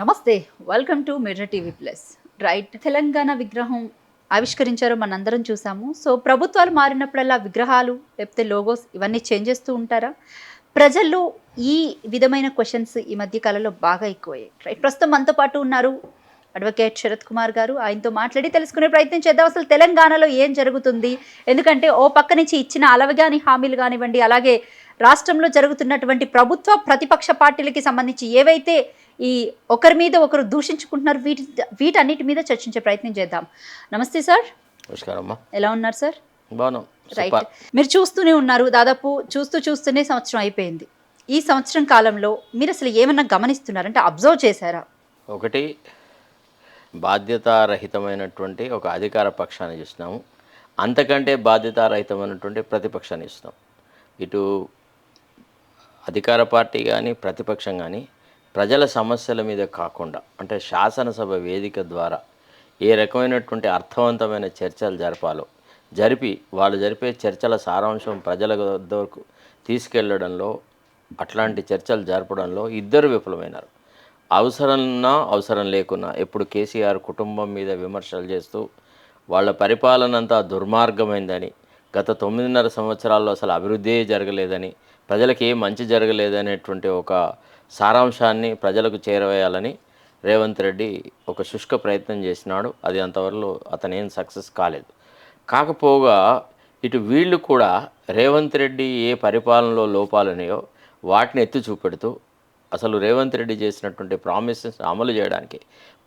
నమస్తే. Welcome to mirror TV plus. Right. Telangana విగ్రహం ఆవిష్కరించారో మనందరం చూసాము. సో ప్రభుత్వాలు మారినప్పుడల్లా విగ్రహాలు లేకపోతే లోగోస్ ఇవన్నీ చేంజ్ చేస్తూ ఉంటారా? ప్రజల్లో ఈ విధమైన క్వెషన్స్ ఈ మధ్య కాలంలో బాగా ఎక్కువయ్యాయి. రైట్. ప్రస్తుతం మనతో పాటు ఉన్నారు అడ్వకేట్ శరత్ కుమార్ గారు. ఆయనతో మాట్లాడి తెలుసుకునే ప్రయత్నం చేద్దాం. అసలు తెలంగాణలో ఏం జరుగుతుంది? ఎందుకంటే ఓ పక్క నుంచి ఇచ్చిన అలవగాని హామీలు కానివ్వండి, అలాగే రాష్ట్రంలో జరుగుతున్నటువంటి ప్రభుత్వ ప్రతిపక్ష పార్టీలకి సంబంధించి ఏవైతే ఈ ఒకరి మీద ఒకరు దూషించుకుంటున్నారు వీటన్నిటి మీద చర్చించే ప్రయత్నం చేద్దాం. నమస్తే సార్. నమస్కారం. ఎలా ఉన్నారు సార్? బాగున్నాం. రైట్. మీరు చూస్తూనే ఉన్నారు, దాదాపు చూస్తూనే సంవత్సరం అయిపోయింది. ఈ సంవత్సరం కాలంలో మీరు అసలు ఏమన్నా గమనిస్తున్నారంటే అబ్జర్వ్ చేశారా? ఒకటి, బాధ్యతారహితమైనటువంటి ఒక అధికార పక్షాన్ని చూసినాము. అంతకంటే బాధ్యతారహితమైనటువంటి ప్రతిపక్షాన్ని ఇస్తున్నాం. ఇటు అధికార పార్టీ కానీ ప్రతిపక్షం కానీ ప్రజల సమస్యల మీద కాకుండా, అంటే శాసనసభ వేదిక ద్వారా ఏ రకమైనటువంటి అర్థవంతమైన చర్చలు జరిపి వాళ్ళు జరిపే చర్చల సారాంశం ప్రజల వద్దకు తీసుకెళ్లడంలో, అట్లాంటి చర్చలు జరపడంలో ఇద్దరు విఫలమైనారు. అవసరం లేకున్నా ఎప్పుడు కేసీఆర్ కుటుంబం మీద విమర్శలు చేస్తూ వాళ్ళ పరిపాలన అంతా దుర్మార్గమైందని, గత 9.5 సంవత్సరాల్లో అసలు అభివృద్ధి జరగలేదని, ప్రజలకు ఏ మంచి జరగలేదనేటువంటి ఒక సారాంశాన్ని ప్రజలకు చేరవేయాలని రేవంత్ రెడ్డి ఒక శుష్క ప్రయత్నం చేసినాడు. అది అంతవరకు అతనేం సక్సెస్ కాలేదు. కాకపోగా ఇటు వీళ్ళు కూడా రేవంత్ రెడ్డి ఏ పరిపాలనలో లోపాలనేయో వాటిని ఎత్తి చూపెడుతూ అసలు రేవంత్ రెడ్డి చేసినటువంటి ప్రామిసెస్ అమలు చేయడానికి,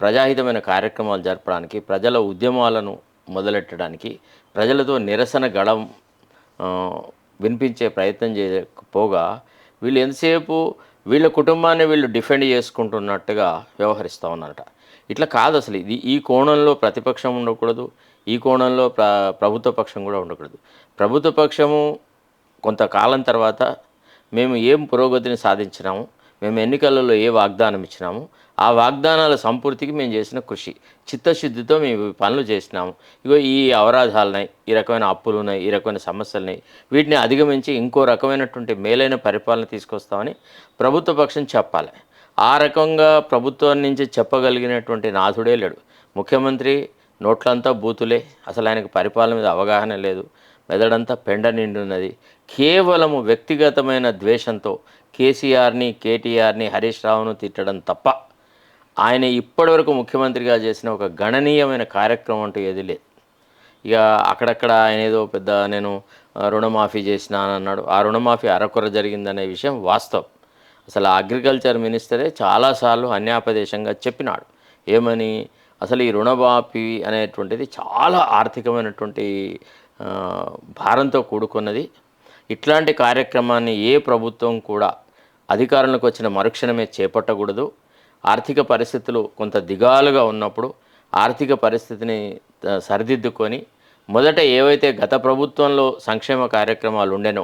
ప్రజాహితమైన కార్యక్రమాలు జరపడానికి, ప్రజల ఉద్యమాలను మొదలెట్టడానికి, ప్రజలతో నిరసన గళం వినిపించే ప్రయత్నం చేయకపోగా వీళ్ళు ఎంతసేపు వీళ్ళ కుటుంబాన్ని వీళ్ళు డిఫెండ్ చేసుకుంటున్నట్టుగా వ్యవహరిస్తూ ఉన్నారట. ఇట్లా కాదు. అసలు ఇది ఈ కోణంలో ప్రతిపక్షం ఉండకూడదు, ఈ కోణంలో ప్రభుత్వ పక్షం కూడా ఉండకూడదు. ప్రభుత్వ పక్షము కొంతకాలం తర్వాత మేము ఏం పురోగతిని సాధించినాము, మేము ఎన్నికలలో ఏ వాగ్దానం ఇచ్చినాము, ఆ వాగ్దానాల సంపూర్తికి మేము చేసిన కృషి, చిత్తశుద్ధితో మేము పనులు చేసినాము. ఇగో ఈ అవరాధాలున్నాయి, ఈ రకమైన అప్పులు ఉన్నాయి, ఈ రకమైన సమస్యలున్నాయి, వీటిని అధిగమించి ఇంకో రకమైనటువంటి మేలైన పరిపాలన తీసుకొస్తామని ప్రభుత్వ పక్షం చెప్పాలి. ఆ రకంగా ప్రభుత్వం నుంచి చెప్పగలిగినటువంటి నాథుడే లేడు. ముఖ్యమంత్రి నోట్లంతా బూతులే, అసలు ఆయనకు పరిపాలన మీద అవగాహన లేదు, మెదడంతా పెండ నిండున్నది. కేవలము వ్యక్తిగతమైన ద్వేషంతో కేసీఆర్ని, కేటీఆర్ని, హరీష్ రావును తిట్టడం తప్ప ఆయన ఇప్పటివరకు ముఖ్యమంత్రిగా చేసిన ఒక గణనీయమైన కార్యక్రమం అంటూ ఏది లేదు. ఇక అక్కడక్కడ ఆయన ఏదో పెద్ద నేను రుణమాఫీ చేసినా అని అన్నాడు. ఆ రుణమాఫీ అరకొర జరిగిందనే విషయం వాస్తవం. అసలు అగ్రికల్చర్ మినిస్టరే చాలాసార్లు అన్యాపదేశంగా చెప్పినాడు. ఏమని? అసలు ఈ రుణమాఫీ అనేటువంటిది చాలా ఆర్థికమైనటువంటి భారంతో కూడుకున్నది. ఇట్లాంటి కార్యక్రమాన్ని ఏ ప్రభుత్వం కూడా అధికారంలోకి వచ్చిన మరుక్షణమే చేపట్టకూడదు. ఆర్థిక పరిస్థితులు కొంత దిగాలుగా ఉన్నప్పుడు ఆర్థిక పరిస్థితిని సరిదిద్దుకొని మొదట ఏవైతే గత ప్రభుత్వంలో సంక్షేమ కార్యక్రమాలు ఉండేనో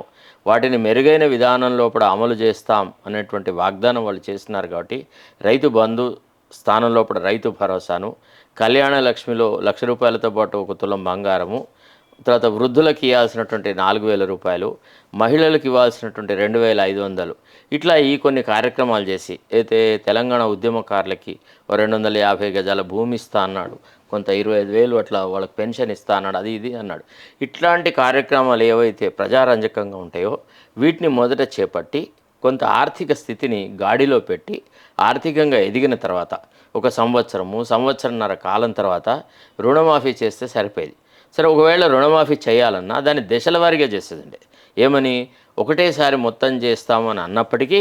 వాటిని మెరుగైన విధానంలో కూడా అమలు చేస్తాం అనేటువంటి వాగ్దానం వాళ్ళు చేస్తున్నారు. కాబట్టి రైతు బంధు స్థానంలో కూడా రైతు భరోసాను, కళ్యాణ లక్ష్మిలో ₹1,00,000తో పాటు 1 తులం బంగారము, తర్వాత వృద్ధులకు ఇవ్వాల్సినటువంటి 4,000 రూపాయలు, మహిళలకు ఇవ్వాల్సినటువంటి 2,500, ఇట్లా ఈ కొన్ని కార్యక్రమాలు చేసి అయితే తెలంగాణ ఉద్యమకారులకి 250 గజాల భూమి ఇస్తా అన్నాడు, కొంత 25,000 అట్లా వాళ్ళకి పెన్షన్ ఇస్తా అన్నాడు, అది ఇది అన్నాడు. ఇట్లాంటి కార్యక్రమాలు ఏవైతే ప్రజారంజకంగా ఉంటాయో వీటిని మొదట చేపట్టి కొంత ఆర్థిక స్థితిని గాడిలో పెట్టి ఆర్థికంగా ఎదిగిన తర్వాత ఒక సంవత్సరన్నర కాలం తర్వాత రుణమాఫీ చేస్తే సరిపోయేది. సరే, ఒకవేళ రుణమాఫీ చేయాలన్నా దాన్ని దశల వారీగా చేసేదండి. ఏమని? ఒకటేసారి మొత్తం చేస్తామని అన్నప్పటికీ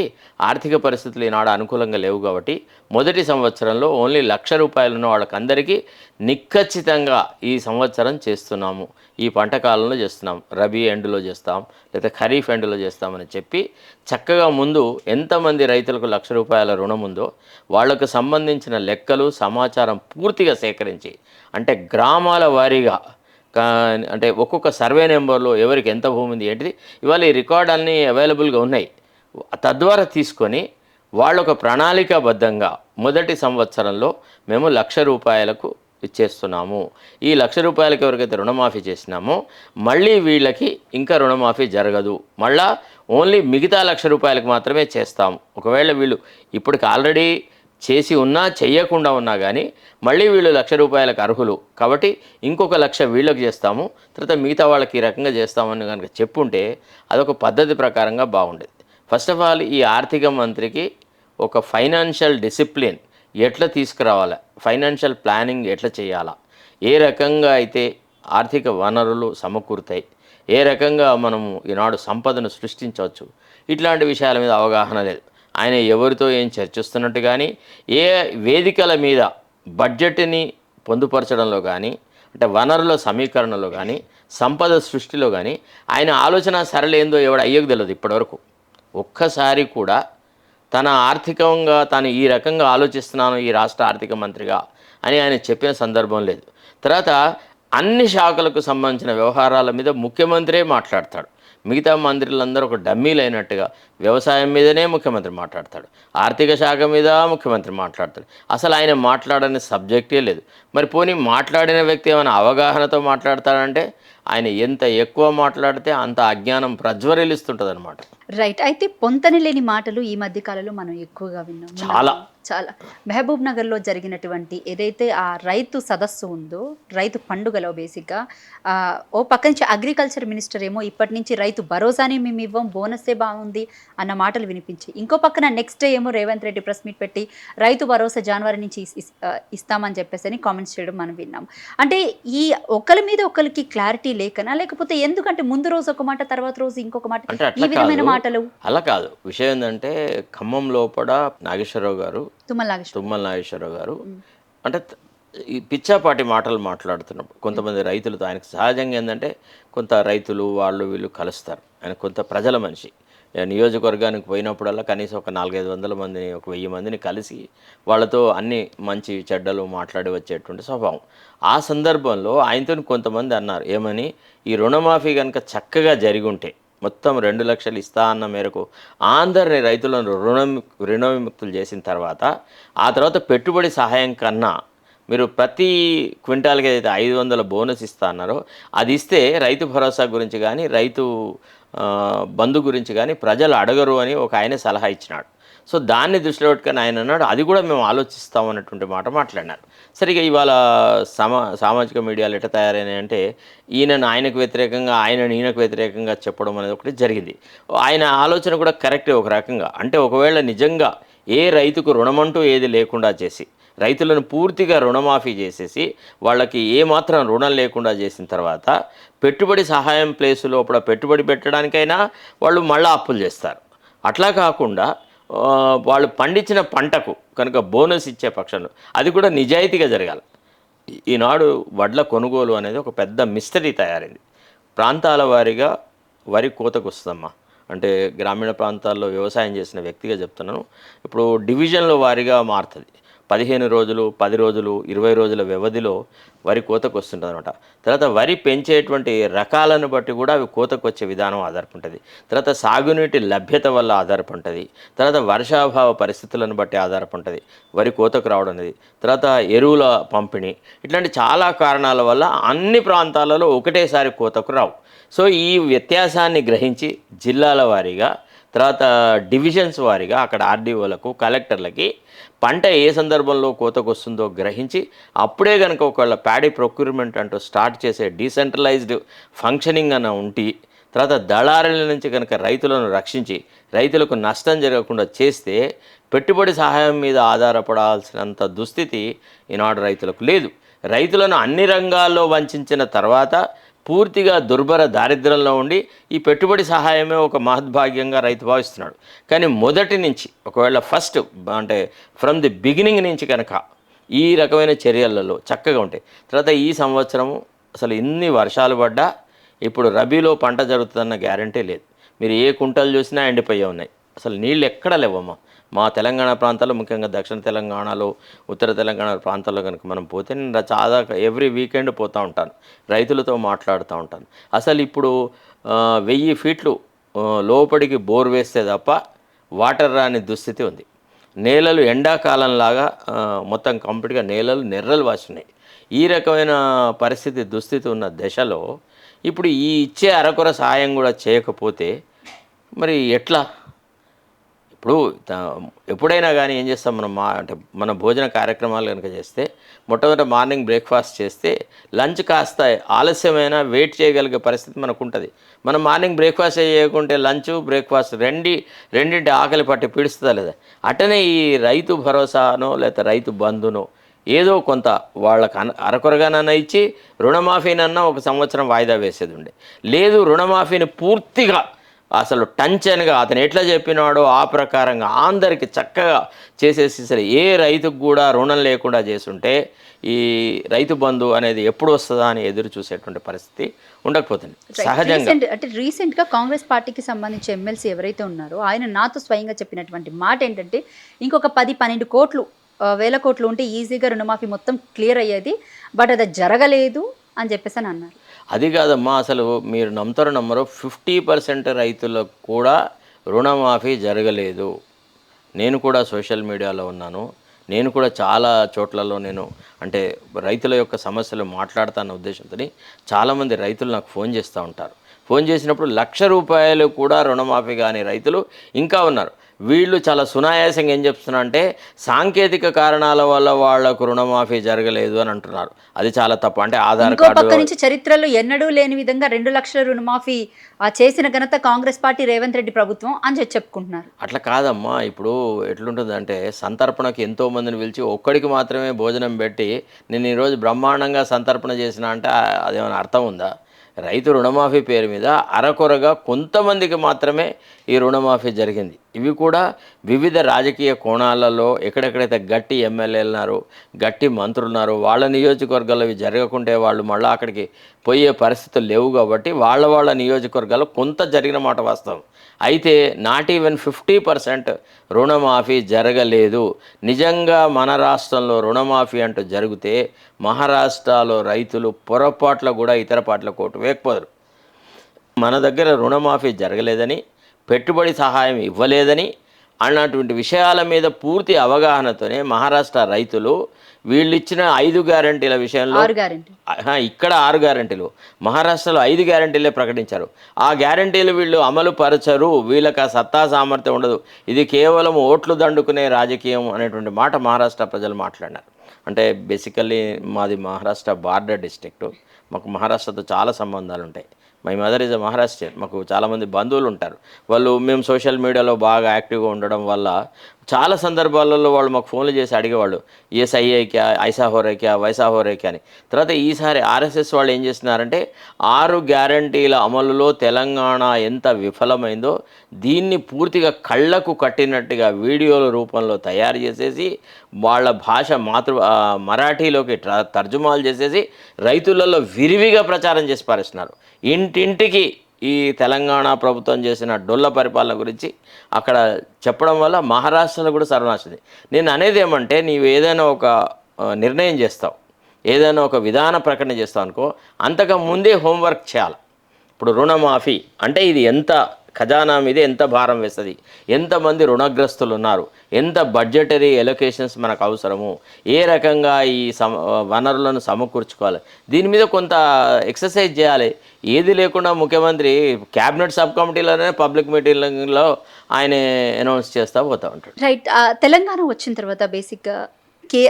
ఆర్థిక పరిస్థితులు ఈనాడు అనుకూలంగా లేవు. కాబట్టి మొదటి సంవత్సరంలో ఓన్లీ ₹1,00,000 ఉన్న వాళ్ళకందరికీ నిఖచ్చితంగా ఈ సంవత్సరం చేస్తున్నాము, ఈ పంట కాలంలో చేస్తున్నాం, రబీ ఎండ్లో చేస్తాం, లేదా ఖరీఫ్ ఎండ్లో చేస్తామని చెప్పి చక్కగా ముందు ఎంతమంది రైతులకు ₹1,00,000 రుణం ఉందో వాళ్లకు సంబంధించిన లెక్కలు సమాచారం పూర్తిగా సేకరించి, అంటే గ్రామాల వారీగా, అంటే ఒక్కొక్క సర్వే నెంబర్లో ఎవరికి ఎంత భూమి ఉంది ఏంటిది, ఇవాళ ఈ రికార్డ్ అన్నీ అవైలబుల్గా ఉన్నాయి. తద్వారా తీసుకొని వాళ్ళు ఒక ప్రణాళికాబద్ధంగా మొదటి సంవత్సరంలో మేము ₹1,00,000 ఇచ్చేస్తున్నాము, ఈ ₹1,00,000 ఎవరికైతే రుణమాఫీ చేసినామో మళ్ళీ వీళ్ళకి ఇంకా రుణమాఫీ జరగదు, మళ్ళా ఓన్లీ మిగతా ₹1,00,000 మాత్రమే చేస్తాము. ఒకవేళ వీళ్ళు ఇప్పటికి ఆల్రెడీ చేసి ఉన్నా చెయ్యకుండా ఉన్నా కానీ మళ్ళీ వీళ్ళు ₹1,00,000 అర్హులు కాబట్టి ఇంకొక 1,00,000 వీళ్ళకి చేస్తాము, తర్వాత మిగతా వాళ్ళకి ఈ రకంగా చేస్తామని కనుక చెప్పుంటే అదొక పద్ధతి ప్రకారంగా బాగుండేది. ఫస్ట్ ఆఫ్ ఆల్ ఈ ఆర్థిక మంత్రికి ఒక ఫైనాన్షియల్ డిసిప్లిన్ ఎట్లా తీసుకురావాలా, ఫైనాన్షియల్ ప్లానింగ్ ఎట్లా చేయాలా, ఏ రకంగా అయితే ఆర్థిక వనరులు సమకూరుతాయి, ఏ రకంగా మనము ఈనాడు సంపదను సృష్టించవచ్చు, ఇట్లాంటి విషయాల మీద అవగాహన లేదు. ఆయన ఎవరితో ఏం చర్చిస్తున్నట్టు కానీ, ఏ వేదికల మీద బడ్జెట్ని పొందుపరచడంలో కానీ, అంటే వనరుల సమీకరణలో కానీ, సంపద సృష్టిలో కానీ ఆయన ఆలోచన సరళేందో ఎవడు అయ్యకు తెలియదు ఇప్పటివరకు. ఒక్కసారి కూడా తన ఆర్థికంగా తాను ఈ రకంగా ఆలోచిస్తున్నాను ఈ రాష్ట్ర ఆర్థిక మంత్రిగా అని ఆయన చెప్పిన సందర్భం లేదు. తర్వాత అన్ని శాఖలకు సంబంధించిన వ్యవహారాల మీద ముఖ్యమంత్రే మాట్లాడతాడు. మిగతా మంత్రులందరూ ఒక డమ్మీలు అయినట్టుగా వ్యవసాయం మీదనే ముఖ్యమంత్రి మాట్లాడతాడు, ఆర్థిక శాఖ మీద ముఖ్యమంత్రి మాట్లాడతాడు. అసలు ఆయన మాట్లాడని సబ్జెక్టే లేదు. మరి పోనీ మాట్లాడిన వ్యక్తి ఏమైనా అవగాహనతో మాట్లాడతాడంటే ఆయన ఎంత ఎక్కువ మాట్లాడితే అంత అజ్ఞానం ప్రజ్వరిల్లిస్తుంటుంది అనమాట. రైట్. అయితే పొంతన లేని మాటలు ఈ మధ్య కాలంలో మనం ఎక్కువగా విన్నాం. చాలా చాలా మహబూబ్ నగర్లో జరిగినటువంటి ఏదైతే ఆ రైతు సదస్సు ఉందో, రైతు పండుగలో బేసిక్గా ఓ పక్క నుంచి అగ్రికల్చర్ మినిస్టర్ ఏమో ఇప్పటి నుంచి రైతు భరోసాని మేము ఇవ్వం, బోనస్సే బాగుంది అన్న మాటలు వినిపించి, ఇంకో పక్కన నెక్స్ట్ డే ఏమో రేవంత్ రెడ్డి ప్రెస్ మీట్ పెట్టి రైతు భరోసా జనవరి నుంచి ఇస్తామని చెప్పేసి అని కామెంట్స్ చేయడం మనం విన్నాం. అంటే ఈ ఒకరి మీద ఒకరికి క్లారిటీ లేకనా, లేకపోతే ఎందుకంటే ముందు రోజు ఒక మాట తర్వాత రోజు ఇంకొక మాట, ఈ విధమైన మాటలు? అలా కాదు. విషయం ఏంటంటే ఖమ్మం లోపల నాగేశ్వరరావు గారు, తుమ్మల నాగేశ్వరరావు గారు అంటే ఈ పిచ్చాపాటి మాటలు మాట్లాడుతున్నప్పుడు కొంతమంది రైతులతో ఆయనకు సహజంగా ఏంటంటే కొంత రైతులు వాళ్ళు వీళ్ళు కలుస్తారు. ఆయన కొంత ప్రజల మనిషి. నియోజకవర్గానికి పోయినప్పుడల్లా కనీసం ఒక 400-500 మందిని, ఒక 1000 మందిని కలిసి వాళ్ళతో అన్ని మంచి చెడ్డలు మాట్లాడి వచ్చేటువంటి స్వభావం. ఆ సందర్భంలో ఆయనతో కొంతమంది అన్నారు ఏమని, ఈ రుణమాఫీ కనుక చక్కగా జరిగి ఉంటే మొత్తం 2 లక్షలు ఇస్తా అన్న మేరకు అందరినీ రైతులను రుణ విముక్తులు చేసిన తర్వాత ఆ తర్వాత పెట్టుబడి సహాయం కన్నా మీరు ప్రతి క్వింటాల్కి ఏదైతే 500 బోనస్ ఇస్తా అన్నారో అది ఇస్తే రైతు భరోసా గురించి కానీ రైతు బంధు గురించి కానీ ప్రజలు అడగరు అని ఒక ఆయన సలహా ఇచ్చినాడు. సో దాన్ని దృష్టిలో పెట్టుకొని ఆయన అన్నాడు అది కూడా మేము ఆలోచిస్తాం అన్నటువంటి మాట మాట్లాడినారు. సరిగా ఇవాళ సామాజిక మీడియాలు ఎట్లా తయారైనాయంటే ఆయనకు వ్యతిరేకంగా ఈయనకు వ్యతిరేకంగా చెప్పడం అనేది ఒకటి జరిగింది. ఆయన ఆలోచన కూడా కరెక్టే ఒక రకంగా. అంటే ఒకవేళ నిజంగా ఏ రైతుకు రుణమంటూ ఏది లేకుండా చేసి రైతులను పూర్తిగా రుణమాఫీ చేసేసి వాళ్ళకి ఏమాత్రం రుణం లేకుండా చేసిన తర్వాత పెట్టుబడి సహాయం ప్లేసు లోపల పెట్టుబడి పెట్టడానికైనా వాళ్ళు మళ్ళీ అప్పులు చేస్తారు. అట్లా కాకుండా వాళ్ళు పండించిన పంటకు కనుక బోనస్ ఇచ్చే పక్షంలో అది కూడా నిజాయితీగా జరగాలి. ఈనాడు వడ్ల కొనుగోలు అనేది ఒక పెద్ద మిస్టరీ తయారైంది. ప్రాంతాల వారీగా వరి కోతకు వస్తుందమ్మా. అంటే గ్రామీణ ప్రాంతాల్లో వ్యవసాయం చేసిన వ్యక్తిగా చెప్తున్నాను. ఇప్పుడు డివిజన్ల వారీగా మారుతుంది. 15 రోజులు, 10 రోజులు, 20 రోజుల వ్యవధిలో వరి కోతకు వస్తుంటుంది అనమాట. తర్వాత వరి పెంచేటువంటి రకాలను బట్టి కూడా అవి కోతకు వచ్చే విధానం ఆధారపడుతుంది. తర్వాత సాగునీటి లభ్యత వల్ల ఆధారపడుతుంది. తర్వాత వర్షాభావ పరిస్థితులను బట్టి ఆధారపడుతుంది వరి కోతకు రావడం అనేది. తర్వాత ఎరువుల పంపిణీ, ఇట్లాంటి చాలా కారణాల వల్ల అన్ని ప్రాంతాలలో ఒకటేసారి కోతకు రావు. సో ఈ వ్యత్యాసాన్ని గ్రహించి జిల్లాల వారీగా తర్వాత డివిజన్స్ వారీగా అక్కడ ఆర్డీఓలకు కలెక్టర్లకి పంట ఏ సందర్భంలో కోతకు వస్తుందో గ్రహించి అప్పుడే కనుక ఒకవేళ ప్యాడీ ప్రొక్యూర్మెంట్ అంటూ స్టార్ట్ చేసే డీసెంట్రలైజ్డ్ ఫంక్షనింగ్ అన్న ఉండి తర్వాత దళారుల నుంచి కనుక రైతులను రక్షించి రైతులకు నష్టం జరగకుండా చేస్తే పెట్టుబడి సహాయం మీద ఆధారపడాల్సినంత దుస్థితి ఈనాడు రైతులకు లేదు. రైతులను అన్ని రంగాల్లో వంచిన తర్వాత పూర్తిగా దుర్భర దారిద్ర్యంలో ఉండి ఈ పెట్టుబడి సహాయమే ఒక మహద్భాగ్యంగా రైతు భావిస్తున్నాడు. కానీ మొదటి నుంచి ఒకవేళ ఫస్ట్ అంటే ఫ్రమ్ ది బిగినింగ్ నుంచి కనుక ఈ రకమైన చర్యలలో చక్కగా ఉంటాయి. తర్వాత ఈ సంవత్సరము అసలు ఎన్ని వర్షాలు పడ్డా ఇప్పుడు రబీలో పంట జరుగుతుందన్న గ్యారంటీ లేదు. మీరు ఏ కుంటలు చూసినా ఎండిపోయి ఉన్నాయి. అసలు నీళ్ళు ఎక్కడ లేవమ్మా. మా తెలంగాణ ప్రాంతాల్లో ముఖ్యంగా దక్షిణ తెలంగాణలో ఉత్తర తెలంగాణ ప్రాంతాల్లో కనుక మనం పోతే నేను చాలా ఎవ్రీ వీకెండ్ పోతూ ఉంటాను, రైతులతో మాట్లాడుతూ ఉంటాను. అసలు ఇప్పుడు 1000 ఫీట్లు లోపలికి బోర్ వేస్తే తప్ప వాటర్ రాని దుస్థితి ఉంది. నేలలు ఎండాకాలంలాగా మొత్తం కంప్లీట్గా నేలలు నెర్రలు వాసినాయి. ఈ రకమైన పరిస్థితి దుస్థితి ఉన్న దశలో ఇప్పుడు ఈ ఇచ్చే అరకొర సహాయం కూడా చేయకపోతే మరి ఎట్లా? ఇప్పుడు ఎప్పుడైనా కానీ ఏం చేస్తాం మనం అంటే మన భోజన కార్యక్రమాలు కనుక చేస్తే మొట్టమొదట మార్నింగ్ బ్రేక్ఫాస్ట్ చేస్తే లంచ్ కాస్త ఆలస్యమైన వెయిట్ చేయగలిగే పరిస్థితి మనకు ఉంటుంది. మనం మార్నింగ్ బ్రేక్ఫాస్ట్ చేయకుంటే లంచ్ బ్రేక్ఫాస్ట్ రెండింటి ఆకలి పట్టి పీడిస్తుందా లేదా? అట్టనే ఈ రైతు భరోసానో లేకపోతే రైతు బంధునో ఏదో కొంత వాళ్ళకి అరకొరగానన్నా ఇచ్చి రుణమాఫీనన్నా ఒక సంవత్సరం వాయిదా వేసేది ఉండే. లేదు, రుణమాఫీని పూర్తిగా అసలు టంచన్గా అతను ఎట్లా చెప్పినాడో ఆ ప్రకారంగా అందరికి చక్కగా చేసేసి సరే ఏ రైతుకు కూడా రుణం లేకుండా చేసుంటే ఈ రైతు బంధు అనేది ఎప్పుడు వస్తుందా అని ఎదురు చూసేటువంటి పరిస్థితి ఉండకపోతుంది. సహజంగా అంటే రీసెంట్గా కాంగ్రెస్ పార్టీకి సంబంధించి ఎమ్మెల్సీ ఎవరైతే ఉన్నారో ఆయన నాతో స్వయంగా చెప్పినటువంటి మాట ఏంటంటే ఇంకొక 10-12 కోట్లు వేల కోట్లు ఉంటే ఈజీగా రుణమాఫీ మొత్తం క్లియర్ అయ్యేది, బట్ అది జరగలేదు అని చెప్పేసి అని అన్నారు. అది కాదమ్మా, అసలు మీరు నమ్ముతారో నమ్మరో 50% రైతులకు కూడా రుణమాఫీ జరగలేదు. నేను కూడా సోషల్ మీడియాలో ఉన్నాను, నేను కూడా చాలా చోట్లలో నేను అంటే రైతుల యొక్క సమస్యలు మాట్లాడుతున్న ఉద్దేశంతో చాలామంది రైతులు నాకు ఫోన్ చేస్తూ ఉంటారు. ఫోన్ చేసినప్పుడు ₹1,00,000 కూడా రుణమాఫీ కాని రైతులు ఇంకా ఉన్నారు. వీళ్ళు చాలా సునాయాసంగా ఏం చెప్తున్నా అంటే సాంకేతిక కారణాల వల్ల వాళ్లకు రుణమాఫీ జరగలేదు అని అంటున్నారు. అది చాలా తప్పు. అంటే ఆధార్ కార్డు పక్క నుంచి చరిత్రలో ఎన్నడూ లేని విధంగా 2 లక్షల రుణమాఫీ చేసిన ఘనత కాంగ్రెస్ పార్టీ రేవంత్ రెడ్డి ప్రభుత్వం అని చెప్పుకుంటున్నారు. అట్లా కాదమ్మా, ఇప్పుడు ఎట్లుంటుందంటే సంతర్పణకు ఎంతో మందిని పిలిచి ఒక్కడికి మాత్రమే భోజనం పెట్టి నేను ఈరోజు బ్రహ్మాండంగా సంతర్పణ చేసిన అంటే అదేమైనా అర్థం ఉందా? రైతు రుణమాఫీ పేరు మీద అరకొరగా కొంతమందికి మాత్రమే ఈ రుణమాఫీ జరిగింది. ఇవి కూడా వివిధ రాజకీయ కోణాలలో ఎక్కడెక్కడైతే గట్టి ఎమ్మెల్యేలు ఉన్నారో గట్టి మంత్రులు ఉన్నారో వాళ్ళ నియోజకవర్గాల్లో ఇవి జరగకుంటే వాళ్ళు మళ్ళీ అక్కడికి పోయే పరిస్థితులు లేవు కాబట్టి వాళ్ళ నియోజకవర్గాల్లో కొంత జరిగిన మాట వాస్తవం. అయితే నాట్ ఈవెన్ 50% రుణమాఫీ జరగలేదు. నిజంగా మన రాష్ట్రంలో రుణమాఫీ అంటూ జరిగితే మహారాష్ట్రలో రైతులు పొరపాట్లు కూడా ఇతర పార్టీలకు ఓటు వేయకపోరు. మన దగ్గర రుణమాఫీ జరగలేదని, పెట్టుబడి సహాయం ఇవ్వలేదని అన్నటువంటి విషయాల మీద పూర్తి అవగాహనతోనే మహారాష్ట్ర రైతులు వీళ్ళు ఇచ్చిన 5 గ్యారంటీల విషయంలో ఇక్కడ 6 గ్యారంటీలు, మహారాష్ట్రలో 5 గ్యారంటీలే ప్రకటించారు. ఆ గ్యారంటీలు వీళ్ళు అమలు పరచరు, వీళ్ళకి ఆ సత్తా సామర్థ్యం ఉండదు, ఇది కేవలం ఓట్లు దండుకునే రాజకీయం అనేటువంటి మాట మహారాష్ట్ర ప్రజలు మాట్లాడినారు. అంటే బేసికల్లీ మాది మహారాష్ట్ర బార్డర్ డిస్ట్రిక్ట్, మాకు మహారాష్ట్రతో చాలా సంబంధాలు ఉంటాయి. My mother is a Maharashtrian. మాకు చాలామంది బంధువులు ఉంటారు. మేము సోషల్ మీడియాలో బాగా యాక్టివ్గా ఉండడం వల్ల చాలా సందర్భాలలో వాళ్ళు మాకు ఫోన్లు చేసి అడిగేవాళ్ళు, ఏఎస్ఐఏ క్యా, ఐసా హో రే క్యా, వైసా హో రే క్యా అని. తర్వాత ఈసారి ఆర్ఎస్ఎస్ వాళ్ళు ఏం చేస్తున్నారంటే 6 గ్యారంటీల అమలులో తెలంగాణ ఎంత విఫలమైందో దీన్ని పూర్తిగా కళ్ళకు కట్టినట్టుగా వీడియోల రూపంలో తయారు చేసేసి వాళ్ళ భాష మరాఠీలోకి తర్జుమాలు చేసేసి రైతులలో విరివిగా ప్రచారం చేసి పారేస్తున్నారు. ఇంటింటికి ఈ తెలంగాణ ప్రభుత్వం చేసిన డొల్ల పరిపాలన గురించి అక్కడ చెప్పడం వల్ల మహారాష్ట్రలో కూడా సర్వనాశనం. నేను అనేది ఏమంటే, నీవు ఏదైనా ఒక నిర్ణయం చేస్తావు, ఏదైనా ఒక విధాన ప్రకటన చేస్తావు అనుకో, అంతకు ముందే హోంవర్క్ చేయాలి. ఇప్పుడు రుణమాఫీ అంటే ఇది ఎంత ఖజానా మీద ఎంత భారం వేస్తుంది, ఎంతమంది రుణగ్రస్తులు ఉన్నారు, ఎంత బడ్జెటరీ ఎలొకేషన్స్ మనకు అవసరము, ఏ రకంగా ఈ వనరులను సమకూర్చుకోవాలి, దీని మీద కొంత ఎక్సర్సైజ్ చేయాలి. ఏది లేకుండా ముఖ్యమంత్రి క్యాబినెట్ సబ్ కమిటీలోనే పబ్లిక్ మీటింగ్లో ఆయన అనౌన్స్ చేస్తూ పోతూ ఉంటాడు. రైట్. తెలంగాణ వచ్చిన తర్వాత బేసిక్గా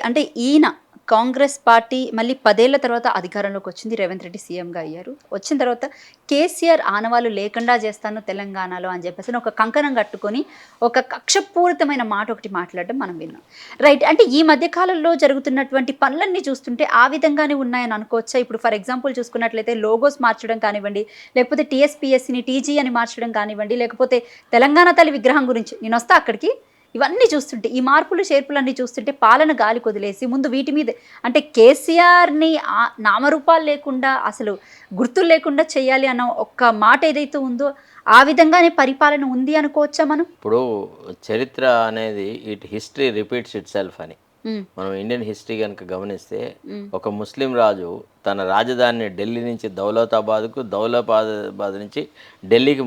అంటే ఈయన కాంగ్రెస్ పార్టీ మళ్ళీ 10 ఏళ్ల తర్వాత అధికారంలోకి వచ్చింది, రేవంత్ రెడ్డి సీఎంగా అయ్యారు. వచ్చిన తర్వాత కేసీఆర్ ఆనవాళ్ళు లేకుండా చేస్తాను తెలంగాణలో అని చెప్పేసి ఒక కంకణం కట్టుకొని ఒక కక్షపూరితమైన మాట ఒకటి మాట్లాడడం మనం విన్నాం. రైట్. అంటే ఈ మధ్యకాలంలో జరుగుతున్నటువంటి పనులన్నీ చూస్తుంటే ఆ విధంగానే ఉన్నాయని అనుకోవచ్చా? ఇప్పుడు ఫర్ ఎగ్జాంపుల్ చూసుకున్నట్లయితే లోగోస్ మార్చడం కానివ్వండి, లేకపోతే టీఎస్పీఎస్సీని టీజీ అని మార్చడం కానివ్వండి, లేకపోతే తెలంగాణ తల్లి విగ్రహం గురించి నేను వస్తా అక్కడికి, ఇవన్నీ చూస్తుంటే ఈ మార్పులు చేర్పులన్నీ చూస్తుంటే పాలన గాలి కొదిలేసి ముందు వీటి మీద అంటే కేసీఆర్ని నామరూపాలు లేకుండా అసలు గుర్తులు లేకుండా చేయాలి అన్న ఒక్క మాట ఏదైతే ఉందో ఆ విధంగానే పరిపాలన ఉంది అనుకోవచ్చా మనం? ఇప్పుడు చరిత్ర అనేది హిస్టరీ రిపీట్స్ ఇట్ సెల్ఫ్ అని మనం ఇండియన్ హిస్టరీ కనుక గమనిస్తే ఒక ముస్లిం రాజు తన రాజధానిని ఢిల్లీ నుంచి దౌలతాబాద్కు, దౌలతాబాద్ నుంచి ఢిల్లీకి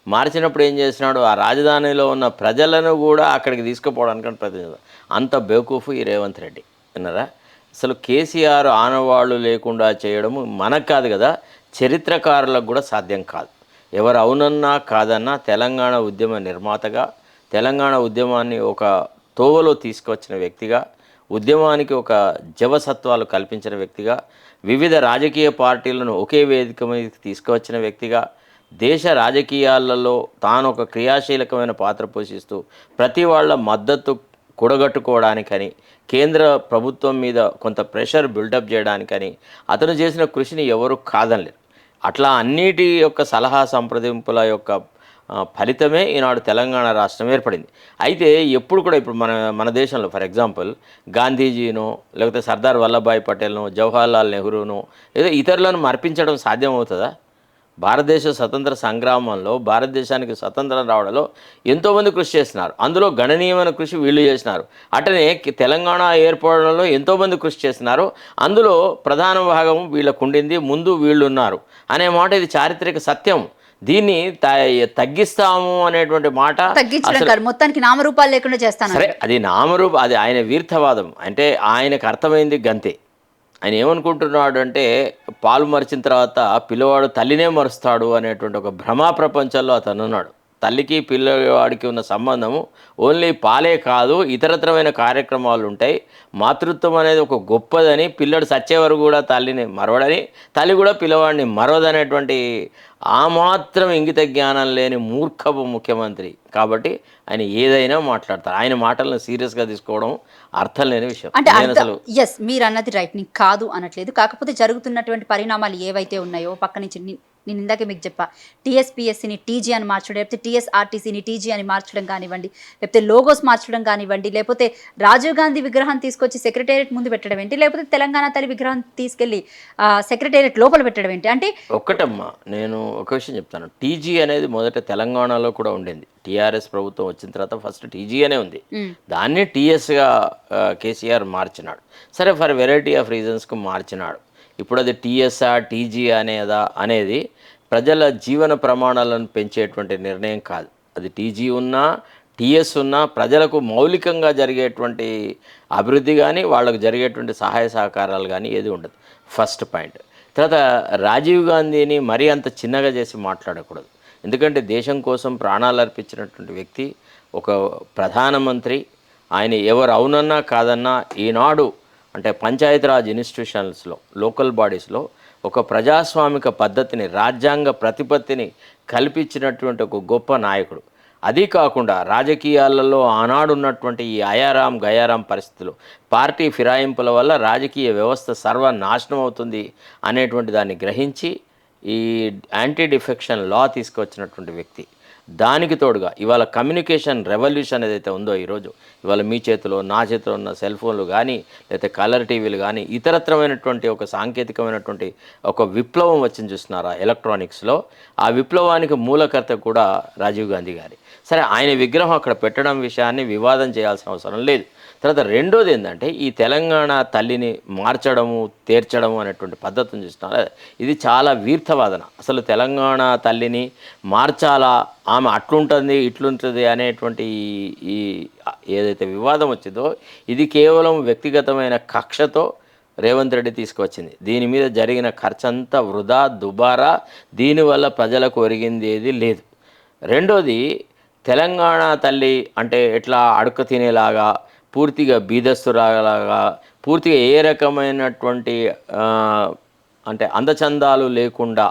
మార్చినప్పుడు ఏం చేసినాడు, ఆ రాజధానిలో ఉన్న ప్రజలను కూడా అక్కడికి తీసుకుపోవడానికి ప్రయత్నించాడు. అంత బేవకూఫ్ ఈ రేవంత్ రెడ్డి. విన్నారా? అసలు కేసీఆర్ ఆనవాళ్ళు లేకుండా చేయడము మనకు కాదు కదా, చరిత్రకారులకు కూడా సాధ్యం కాదు. ఎవరు అవునన్నా కాదన్నా తెలంగాణ ఉద్యమ నిర్మాతగా తెలంగాణ ఉద్యమాన్ని ఒక తోవలో తీసుకొచ్చిన వ్యక్తిగా, ఉద్యమానికి ఒక జవసత్వాలు కల్పించిన వ్యక్తిగా, వివిధ రాజకీయ పార్టీలను ఒకే వేదిక మీదకి తీసుకువచ్చిన వ్యక్తిగా, దేశ రాజకీయాలలో తాను ఒక క్రియాశీలకమైన పాత్ర పోషిస్తూ ప్రతి వాళ్ళ మద్దతు కూడగట్టుకోవడానికని, కేంద్ర ప్రభుత్వం మీద కొంత ప్రెషర్ బిల్డప్ చేయడానికని అతను చేసిన కృషిని ఎవరు కాదనలేరు. అట్లా అన్నిటి యొక్క సలహా సంప్రదింపుల యొక్క ఫలితమే ఈనాడు తెలంగాణ రాష్ట్రం ఏర్పడింది. అయితే ఎప్పుడు కూడా ఇప్పుడు మన దేశంలో ఫర్ ఎగ్జాంపుల్ గాంధీజీనో లేకపోతే సర్దార్ వల్లభాయ్ పటేల్నో జవహర్లాల్ నెహ్రూనో ఏదో ఇతరులను మర్పించడం సాధ్యమవుతుందా? భారతదేశ స్వతంత్ర సంగ్రామంలో భారతదేశానికి స్వతంత్రం రావడంలో ఎంతోమంది కృషి చేస్తున్నారు. అందులో గణనీయమైన కృషి వీళ్ళు చేసినారు. అటనే తెలంగాణ ఏర్పడడంలో ఎంతోమంది కృషి చేస్తున్నారు. అందులో ప్రధాన భాగం వీళ్ళకు ఉండింది, ముందు వీళ్ళు ఉన్నారు అనే మాట ఇది చారిత్రక సత్యం. దీన్ని తగ్గిస్తాము అనేటువంటి మాట మొత్తానికి నామరూపాలు లేకుండా చేస్తాను. సరే, అది అది ఆయన వీర్థవాదం. అంటే ఆయనకు అర్థమైంది గంతే. ఆయన ఏమనుకుంటున్నాడు అంటే పాలు మరిచిన తర్వాత పిల్లవాడు తల్లినే మరుస్తాడు అనేటువంటి ఒక భ్రమా ప్రపంచంలో అతను ఉన్నాడు. తల్లికి పిల్లవాడికి ఉన్న సంబంధము ఓన్లీ పాలే కాదు, ఇతరత్రమైన కార్యక్రమాలు ఉంటాయి. మాతృత్వం అనేది ఒక గొప్పదని, పిల్లడు సచ్చే వరకు కూడా తల్లిని మరవడని, తల్లి కూడా పిల్లవాడిని మరవదనేటువంటి ఆ మాత్రం ఇంగిత జ్ఞానం లేని మూర్ఖపు ముఖ్యమంత్రి కాబట్టి ఆయన ఏదైనా మాట్లాడతారు. ఆయన మాటలను సీరియస్గా తీసుకోవడం అర్థం లేని విషయం. అంటే ఎస్, మీరు అన్నది రైట్, నీకు కాదు అనట్లేదు. కాకపోతే జరుగుతున్నటువంటి పరిణామాలు ఏవైతే ఉన్నాయో పక్క నుంచి నేను ఇందాకే మీకు చెప్పా, టీఎస్పీఎస్సీని టీజీ అని మార్చడం, లేకపోతే టీఎస్ఆర్టీసీని టీజీ అని మార్చడం కానివ్వండి, లేకపోతే లోగోస్ మార్చడం కానివ్వండి, లేకపోతే రాజీవ్ గాంధీ విగ్రహాన్ని తీసుకొచ్చి సెక్రటేరియట్ ముందు పెట్టడం ఏంటి, లేకపోతే తెలంగాణ తల్లి విగ్రహం తీసుకెళ్ళి సెక్రటేరియట్ లోపల పెట్టడం ఏంటి? అంటే ఒక్కటమ్మా, నేను ఒక విషయం చెప్తాను. టీజీ అనేది మొదట తెలంగాణలో కూడా ఉండింది. టీఆర్ఎస్ ప్రభుత్వం వచ్చిన తర్వాత ఫస్ట్ టీజీ అనే ఉంది. దాన్ని టీఎస్గా కేసీఆర్ మార్చినాడు. సరే, ఫర్ వెరైటీ ఆఫ్ రీజన్స్కు మార్చినాడు. ఇప్పుడు అది టీఎస్ఆ టీజీ అనేది ప్రజల జీవన ప్రమాణాలను పెంచేటువంటి నిర్ణయం కాదు. అది టీజీ ఉన్నా టీఎస్ ఉన్నా ప్రజలకు మౌలికంగా జరిగేటువంటి అభివృద్ధి కానీ వాళ్ళకు జరిగేటువంటి సహాయ సహకారాలు కానీ ఏది ఉండదు. First point. తర్వాత రాజీవ్ గాంధీని మరీ అంత చిన్నగా చేసి మాట్లాడకూడదు. ఎందుకంటే దేశం కోసం ప్రాణాలు అర్పించినటువంటి వ్యక్తి, ఒక ప్రధానమంత్రి. ఆయన ఎవరు అవునన్నా కాదన్నా ఈనాడు అంటే పంచాయతీరాజ్ ఇన్స్టిట్యూషన్స్లో, లోకల్ బాడీస్లో ఒక ప్రజాస్వామిక పద్ధతిని, రాజ్యాంగ ప్రతిపత్తిని కల్పించినటువంటి ఒక గొప్ప నాయకుడు. అది కాకుండా రాజకీయాలలో ఆనాడు ఉన్నటువంటి ఈ అయారాం గయారాం పరిస్థితులు, పార్టీ ఫిరాయింపుల వల్ల రాజకీయ వ్యవస్థ సర్వనాశనం అవుతుంది అనేటువంటి దాన్ని గ్రహించి ఈ యాంటీ డిఫెక్షన్ లా తీసుకొచ్చినటువంటి వ్యక్తి. దానికి తోడుగా ఇవాళ కమ్యూనికేషన్ రెవల్యూషన్ ఏదైతే ఉందో ఈరోజు, ఇవాళ మీ చేతిలో నా చేతిలో ఉన్న సెల్ ఫోన్లు కానీ, లేకపోతే కలర్ టీవీలు కానీ, ఇతరత్రమైనటువంటి ఒక సాంకేతికమైనటువంటి ఒక విప్లవం వచ్చింది చూస్తున్నారా ఎలక్ట్రానిక్స్లో. ఆ విప్లవానికి మూలకర్త కూడా రాజీవ్ గాంధీ గారి. సరే, ఆయన విగ్రహం అక్కడ పెట్టడం విషయాన్ని వివాదం చేయాల్సిన అవసరం లేదు. తర్వాత రెండోది ఏంటంటే ఈ తెలంగాణ తల్లిని మార్చడము, తీర్చడము అనేటువంటి పద్ధతిని చూస్తున్నారు. ఇది చాలా వీర్థవాదన. అసలు తెలంగాణ తల్లిని మార్చాలా, ఆమె అట్లుంటుంది ఇట్లుంటుంది అనేటువంటి ఈ ఏదైతే వివాదం వచ్చిందో ఇది కేవలం వ్యక్తిగతమైన కక్షతో రేవంత్ రెడ్డి తీసుకువచ్చింది. దీని మీద జరిగిన ఖర్చంతా వృధా, దుబారా. దీనివల్ల ప్రజలకు ఒరిగింది ఏది లేదు. రెండోది, తెలంగాణ తల్లి అంటే ఎట్లా అడుక్క తినేలాగా, పూర్తిగా బీదస్తురాలాగా, పూర్తిగా ఏ రకమైనటువంటి అంటే అందచందాలు లేకుండా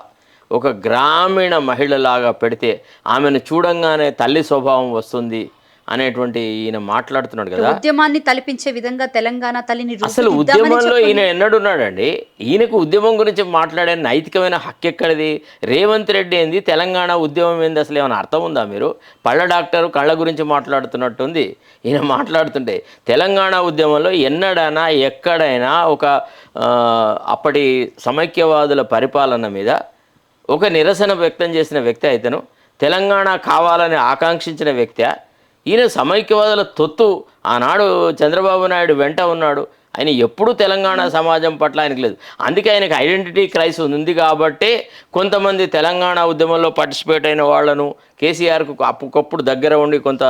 ఒక గ్రామీణ మహిళలాగా పెడితే ఆమెను చూడంగానే తల్లి స్వభావం వస్తుంది అనేటువంటి ఈయన మాట్లాడుతున్నాడు కదా. ఉద్యమాన్ని తలపించే విధంగా తెలంగాణ తల్లిని అసలు ఉద్యమంలో ఈయన ఎన్నడున్నాడండి? ఈయనకు ఉద్యమం గురించి మాట్లాడే నైతికమైన హక్కు ఎక్కడిది? రేవంత్ రెడ్డి ఏంది, తెలంగాణ ఉద్యమం ఏంది, అసలు ఏమైనా అర్థం ఉందా? మీరు పళ్ళ డాక్టరు కళ్ళ గురించి మాట్లాడుతున్నట్టుంది ఈయన మాట్లాడుతుంటే. తెలంగాణ ఉద్యమంలో ఎన్నడైనా ఎక్కడైనా ఒక అప్పటి సమైక్యవాదుల పరిపాలన మీద ఒక నిరసన వ్యక్తం చేసిన వ్యక్తి అయితేను, తెలంగాణ కావాలని ఆకాంక్షించిన వ్యక్తి. ఈయన సమైక్యవాదుల తొత్తు. ఆనాడు చంద్రబాబు నాయుడు వెంట ఉన్నాడు. ఆయన ఎప్పుడూ తెలంగాణ సమాజం పట్ల ఆయనకు లేదు. అందుకే ఆయనకు ఐడెంటిటీ క్రైసిస్ ఉంది కాబట్టి కొంతమంది తెలంగాణ ఉద్యమంలో పార్టిసిపేట్ అయిన వాళ్ళను, కేసీఆర్కు అప్పుకప్పుడు దగ్గర ఉండి కొంత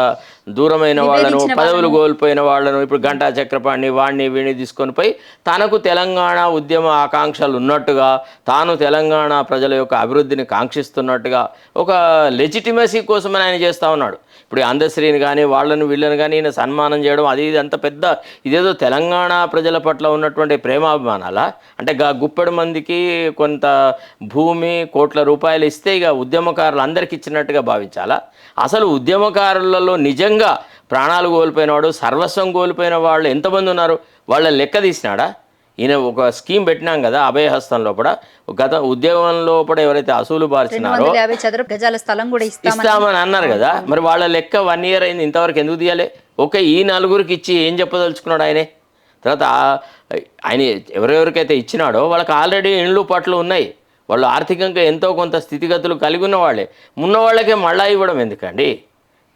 దూరమైన వాళ్ళను, పదవులు కోల్పోయిన వాళ్ళను, ఇప్పుడు గంటా చక్రపాణిని వాడిని వీడిని తీసుకొని పోయి తనకు తెలంగాణ ఉద్యమ ఆకాంక్షలు ఉన్నట్టుగా, తాను తెలంగాణ ప్రజల యొక్క అభివృద్ధిని కాంక్షిస్తున్నట్టుగా ఒక లెజిటిమసీ కోసమని ఆయన చేస్తూ ఉన్నాడు. ఇప్పుడు అందశ్రీని కానీ వీళ్ళని కానీ ఈయన సన్మానం చేయడం అది ఇది అంత పెద్ద ఇదేదో తెలంగాణ ప్రజల పట్ల ఉన్నటువంటి ప్రేమాభిమానాల అంటే గుప్పెడు మందికి కొంత భూమి కోట్ల రూపాయలు ఇస్తే ఇక ఉద్యమకారులు అందరికి ఇచ్చినట్టుగా భావించాలా? అసలు ఉద్యమకారులలో నిజంగా ప్రాణాలు కోల్పోయిన వాడు సర్వస్వం కోల్పోయిన వాళ్ళు ఎంతమంది ఉన్నారు? వాళ్ళ లెక్క తీసినాడా? ఈయన ఒక స్కీమ్ పెట్టినాం కదా అభయహస్తం లోపల, గత ఉద్యోగం లోపల ఎవరైతే అసూలు బార్చినారో 250 చదరపు గజాల స్థలం కూడా ఇస్తామని అన్నారు కదా, మరి వాళ్ళ లెక్క 1 year అయింది, ఇంతవరకు ఎందుకు తీయాలి? ఓకే, ఈ నలుగురికి ఇచ్చి ఏం చెప్పదలుచుకున్నాడు ఆయనే? తర్వాత ఆయన ఎవరెవరికైతే ఇచ్చినాడో వాళ్ళకి ఆల్రెడీ ఇండ్లు పట్లు ఉన్నాయి, వాళ్ళు ఆర్థికంగా ఎంతో కొంత స్థితిగతులు కలిగి ఉన్న వాళ్ళే, ఉన్న వాళ్ళకే మళ్ళా ఇవ్వడం ఎందుకండి?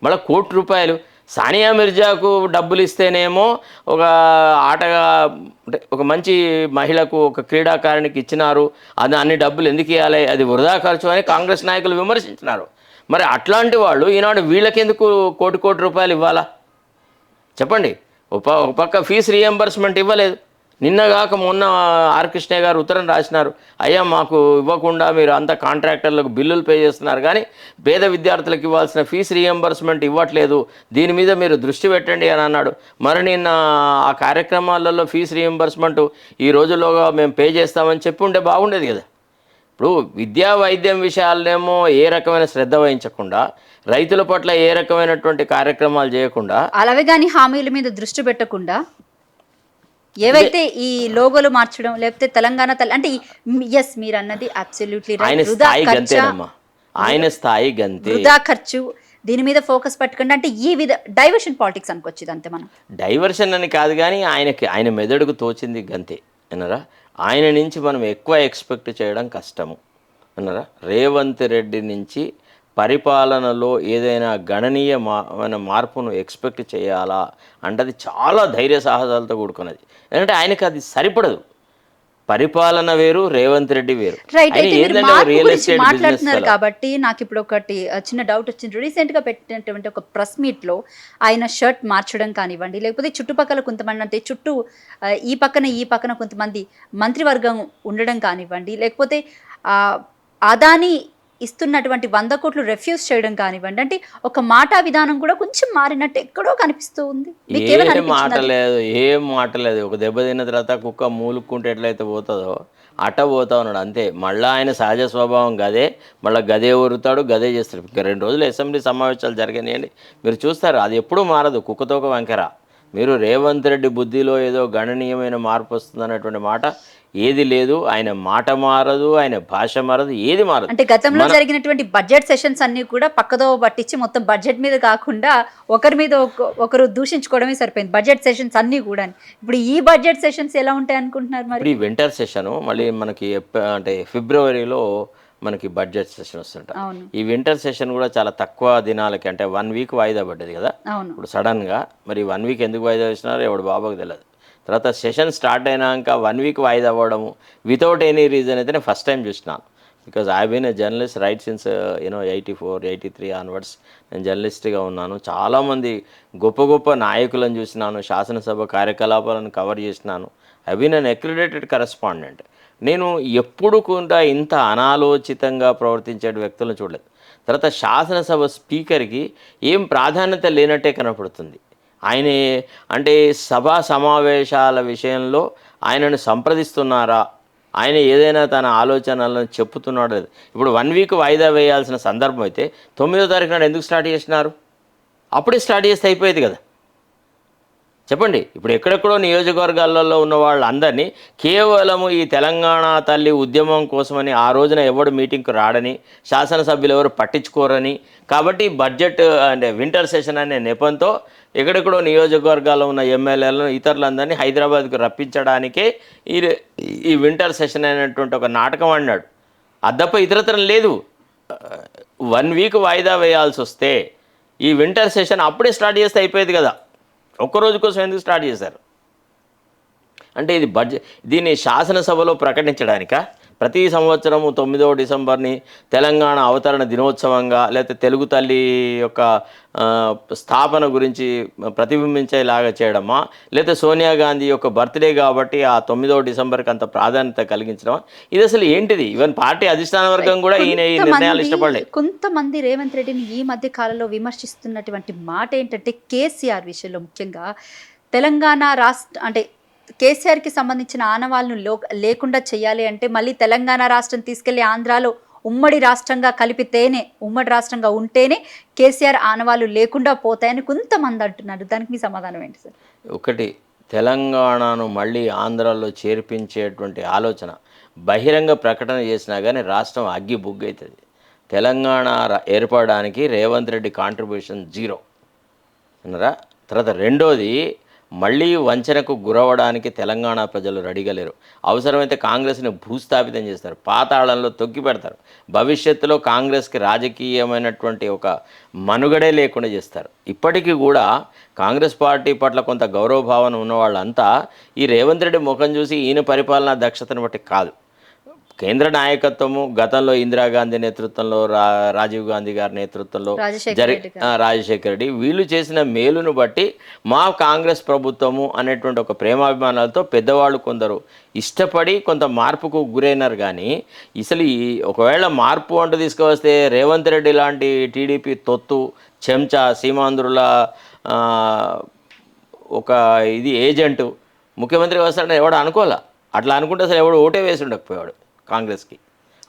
మళ్ళీ ₹1,00,00,000 సానియా మిర్జాకు డబ్బులు ఇస్తేనేమో ఒక ఆటగా అంటే ఒక మంచి మహిళకు ఒక క్రీడాకారునికి ఇచ్చినారు, అది అన్ని డబ్బులు ఎందుకు ఇవ్వాలి, అది వృధా ఖర్చు అని కాంగ్రెస్ నాయకులు విమర్శించినారు. మరి అట్లాంటి వాళ్ళు ఈనాడు వీళ్ళకెందుకు కోటి రూపాయలు ఇవ్వాలా చెప్పండి? ఒక పక్క ఫీజు రీఎంబర్స్మెంట్ ఇవ్వలేదు. నిన్నగాక మొన్న ఆర్ కృష్ణయ్య గారు ఉత్తరం రాసినారు, అయ్యా మాకు ఇవ్వకుండా మీరు అంతా కాంట్రాక్టర్లకు బిల్లులు పే చేస్తున్నారు కానీ పేద విద్యార్థులకు ఇవ్వాల్సిన ఫీజు రీఎంబర్స్మెంట్ ఇవ్వట్లేదు, దీని మీద మీరు దృష్టి పెట్టండి అని అన్నాడు. మరి నిన్న ఆ కార్యక్రమాలలో ఫీజు రీఎంబర్స్మెంట్ ఈ రోజుల్లోగా మేము పే చేస్తామని చెప్పి ఉంటే బాగుండేది కదా. ఇప్పుడు విద్యా వైద్యం విషయాలనేమో ఏ రకమైన శ్రద్ధ వహించకుండా, రైతుల పట్ల ఏ రకమైనటువంటి కార్యక్రమాలు చేయకుండా, అలాగే కానీ హామీల మీద దృష్టి పెట్టకుండా ఏవైతే ఈ లోగోలు మార్చడం లేకపోతే తెలంగాణ అంటే ఎస్ మీరు అన్నది అబ్సల్యూట్లీ ఆయన స్థాయి గంతేనమ్మా, ఆయన స్థాయి గంతే, వృధా ఖర్చు దీని మీద ఫోకస్ పెట్టకుండా అంటే ఈ డైవర్షన్ పాలిటిక్స్ అనుకోవచ్చు. అంతే మనం డైవర్షన్ అని కాదు కానీ ఆయన మెదడుకు తోచింది గంతే అన్నారా. ఆయన నుంచి మనం ఎక్కువ ఎక్స్పెక్ట్ చేయడం కష్టము అన్నారా. రేవంత్ రెడ్డి నుంచి పరిపాలనలో ఏదైనా గణనీయమైన మార్పును ఎక్స్పెక్ట్ చేయాలా అంటే అది చాలా ధైర్య సాహసాలతో కూడుకున్నది. ఎందుకంటే ఆయనకి అది సరిపడదు. పరిపాలన వేరు, రేవంత్ రెడ్డి వేరు. రియల్ ఎస్టేట్ మాట్లాడుతున్నారు కాబట్టి నాకు ఇప్పుడు ఒకటి చిన్న డౌట్ వచ్చింది. రీసెంట్ గా పెట్టినటువంటి ఒక ప్రెస్ మీట్ లో ఆయన షర్ట్ మార్చడం కానివ్వండి, లేకపోతే చుట్టుపక్కల కొంతమంది అంటే చుట్టూ ఈ పక్కన కొంతమంది మంత్రివర్గం ఉండడం కానివ్వండి, లేకపోతే అదాని ఇస్తున్నటువంటి 100 కోట్లు రెఫ్యూజ్ చేయడం కానివ్వండి, అంటే ఒక మాట విధానం కూడా కొంచెం మారినట్టు ఎక్కడో కనిపిస్తూ ఉంది. ఏం మాట లేదు. ఒక దెబ్బ తిన్న తర్వాత కుక్క మూలుక్కుంటే ఎట్లయితే పోతుందో అట్ట పోతా ఉన్నాడు అంతే. మళ్ళీ ఆయన సహజ స్వభావం గదే, మళ్ళీ గదే ఊరుతాడు, గదే చేస్తాడు. ఇంకా 2 రోజులు అసెంబ్లీ సమావేశాలు జరిగినాయండి, మీరు చూస్తారు. అది ఎప్పుడూ మారదు, కుక్కతోక వంకర. మీరు రేవంత్ రెడ్డి బుద్ధిలో ఏదో గణనీయమైన మార్పు వస్తుందన్నటువంటి మాట ఏది లేదు. ఆయన మాట మారదు, ఆయన భాష మారదు, ఏది మారదు. అంటే గతంలో జరిగినటువంటి బడ్జెట్ సెషన్స్ అన్ని కూడా పక్కదో పట్టించి మొత్తం బడ్జెట్ మీద కాకుండా ఒకరి మీద ఒకరు దూషించుకోవడమే సరిపోయింది బడ్జెట్ సెషన్స్ అన్ని కూడా. ఇప్పుడు ఈ బడ్జెట్ సెషన్స్ ఎలా ఉంటాయి అనుకుంటున్నారు? మరి ఈ వింటర్ సెషన్ మళ్ళీ మనకి అంటే ఫిబ్రవరిలో మనకి బడ్జెట్ సెషన్ వస్తుంట. ఈ వింటర్ సెషన్ కూడా చాలా తక్కువ దినాలకి అంటే 1 week వాయిదా పడ్డది కదా. ఇప్పుడు సడన్గా మరి 1 week ఎందుకు వాయిదా వేసినారో ఎవడు బాబాకు తెలియదు. తర్వాత సెషన్ స్టార్ట్ అయినాక 1 week వాయిదా అవ్వడము వితౌట్ ఎనీ రీజన్ అయితే నేను ఫస్ట్ టైం చూసినాను. Because I been a journalist right since 84, 83 onwards నేను జర్నలిస్ట్గా ఉన్నాను. చాలామంది గొప్ప నాయకులను చూసినాను, శాసనసభ కార్యకలాపాలను కవర్ చేసినాను. I been an accredited correspondent. నేను ఎప్పుడు కూడా ఇంత అనాలోచితంగా ప్రవర్తించే వ్యక్తులను చూడలేదు. తర్వాత శాసనసభ స్పీకర్కి ఏం ప్రాధాన్యత లేనట్టే కనపడుతుంది. ఆయన అంటే సభా సమావేశాల విషయంలో ఆయనను సంప్రదిస్తున్నారా, ఆయన ఏదైనా తన ఆలోచనలను చెప్పుతున్నాడు. ఇప్పుడు 1 week వాయిదా వేయాల్సిన సందర్భం అయితే 9వ తారీఖు నాడు ఎందుకు స్టార్ట్ చేసినారు? అప్పుడే స్టార్ట్ చేస్తే అయిపోయేది కదా. చెప్పండి. ఇప్పుడు ఎక్కడెక్కడో నియోజకవర్గాలలో ఉన్న వాళ్ళందరినీ కేవలము ఈ తెలంగాణ తల్లి ఉద్యమం కోసమని ఆ రోజున ఎవడు మీటింగ్కి రాడని, శాసనసభ్యులు ఎవరు పట్టించుకోరని, కాబట్టి బడ్జెట్ అంటే వింటర్ సెషన్ అనే నెపంతో ఎక్కడెక్కడో నియోజకవర్గాల్లో ఉన్న ఎమ్మెల్యేలను ఇతరులందరినీ హైదరాబాద్కు రప్పించడానికే ఈ వింటర్ సెషన్ అనేటువంటి ఒక నాటకం ఆడినాడు. అది తప్ప ఇతరతరం లేదు. 1 week వాయిదా వేయాల్సి వస్తే ఈ వింటర్ సెషన్ అప్పుడే స్టార్ట్ చేస్తే అయిపోయేది కదా. ఒక్కరోజు కోసం ఎందుకు స్టార్ట్ చేశారు? అంటే ఇది దీన్ని శాసనసభలో ప్రకటించడానిక, ప్రతి సంవత్సరము 9వ డిసెంబర్ని తెలంగాణ అవతరణ దినోత్సవంగా లేకపోతే తెలుగు తల్లి యొక్క స్థాపన గురించి ప్రతిబింబించేలాగా చేయడమా, లేకపోతే సోనియా గాంధీ యొక్క బర్త్డే కాబట్టి ఆ 9వ డిసెంబర్కి అంత ప్రాధాన్యత కలిగించడమా, ఇది అసలు ఏంటిది? ఈవెన్ పార్టీ అధిష్టాన వర్గం కూడా ఈ నిర్ణయాలు ఇష్టపడలేదు. కొంతమంది రేవంత్ రెడ్డిని ఈ మధ్య కాలంలో విమర్శిస్తున్నటువంటి మాట ఏంటంటే కేసీఆర్ విషయంలో ముఖ్యంగా తెలంగాణ రాష్ట్ర అంటే కేసీఆర్కి సంబంధించిన ఆనవాళ్ళను లేకుండా చేయాలి అంటే మళ్ళీ తెలంగాణ రాష్ట్రం తీసుకెళ్లి ఆంధ్రాలో ఉమ్మడి రాష్ట్రంగా కలిపితేనే, ఉమ్మడి రాష్ట్రంగా ఉంటేనే కేసీఆర్ ఆనవాళ్ళు లేకుండా పోతాయని కొంతమంది అంటున్నారు. దానికి మీ సమాధానం ఏంటి సార్? ఒకటి, తెలంగాణను మళ్ళీ ఆంధ్రాలో చేర్పించేటువంటి ఆలోచన బహిరంగ ప్రకటన చేసినా కానీ రాష్ట్రం అగ్గి బుగ్గవుతుంది. తెలంగాణ ఏర్పడడానికి రేవంత్ రెడ్డి కాంట్రిబ్యూషన్ 0 అన్నారా. తర్వాత రెండోది, మళ్ళీ వంచనకు గురవడానికి తెలంగాణ ప్రజలు రెడీగా లేరు. అవసరమైతే కాంగ్రెస్ని భూస్థాపితం చేస్తారు, పాతాళంలో తొక్కి పెడతారు. భవిష్యత్తులో కాంగ్రెస్కి రాజకీయమైనటువంటి ఒక మనుగడే లేకుండా చేస్తారు. ఇప్పటికీ కూడా కాంగ్రెస్ పార్టీ పట్ల కొంత గౌరవభావన ఉన్న వాళ్ళంతా ఈ రేవంత్ రెడ్డి ముఖం చూసి ఈయన పరిపాలనా దక్షతను బట్టి కాదు, కేంద్ర నాయకత్వము గతంలో ఇందిరాగాంధీ నేతృత్వంలో, రాజీవ్ గాంధీ గారి నేతృత్వంలో రాజశేఖర రెడ్డి వీళ్ళు చేసిన మేలును బట్టి మా కాంగ్రెస్ ప్రభుత్వము అనేటువంటి ఒక ప్రేమాభిమానాలతో పెద్దవాళ్ళు కొందరు ఇష్టపడి కొంత మార్పుకు గురైనారు. కానీ అసలు ఒకవేళ మార్పు అంటూ తీసుకువస్తే రేవంత్ రెడ్డి లాంటి టీడీపీ తొత్తు చెంచా సీమాంధ్రుల ఒక ఏజెంటు ముఖ్యమంత్రి వస్తాడని ఎవడు అనుకోలే. అట్లా అనుకుంటే అసలు ఎవడు ఓటే వేసి ఉండకపోయాడు కాంగ్రెస్కి.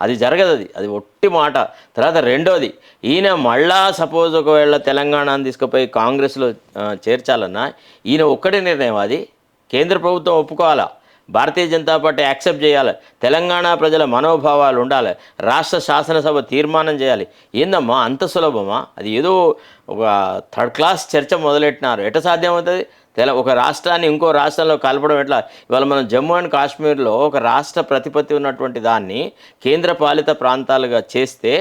అది జరగదు, అది ఒట్టి మాట. తర్వాత రెండోది, ఈయన మళ్ళా సపోజ్ ఒకవేళ తెలంగాణను తీసుకుపోయి కాంగ్రెస్లో చేర్చాలన్నా ఈయన ఒక్కటే నిర్ణయం, అది కేంద్ర ప్రభుత్వం ఒప్పుకోవాలా, భారతీయ జనతా పార్టీ యాక్సెప్ట్ చేయాలి, తెలంగాణ ప్రజల మనోభావాలు ఉండాలి, రాష్ట్ర శాసనసభ తీర్మానం చేయాలి. ఏందమ్మా అంత సులభమా? అది ఏదో ఒక థర్డ్ క్లాస్ చర్చ మొదలెట్టినారు. ఎట్లా సాధ్యమవుతుంది? ఒక రాష్ట్రాన్ని ఇంకో రాష్ట్రంలో కలపడం ఎట్లా? ఇవాళ మనం జమ్మూ అండ్ కాశ్మీర్లో ఒక రాష్ట్ర ప్రతిపత్తి ఉన్నటువంటి దాన్ని కేంద్ర పాలిత ప్రాంతాలుగా చేస్తే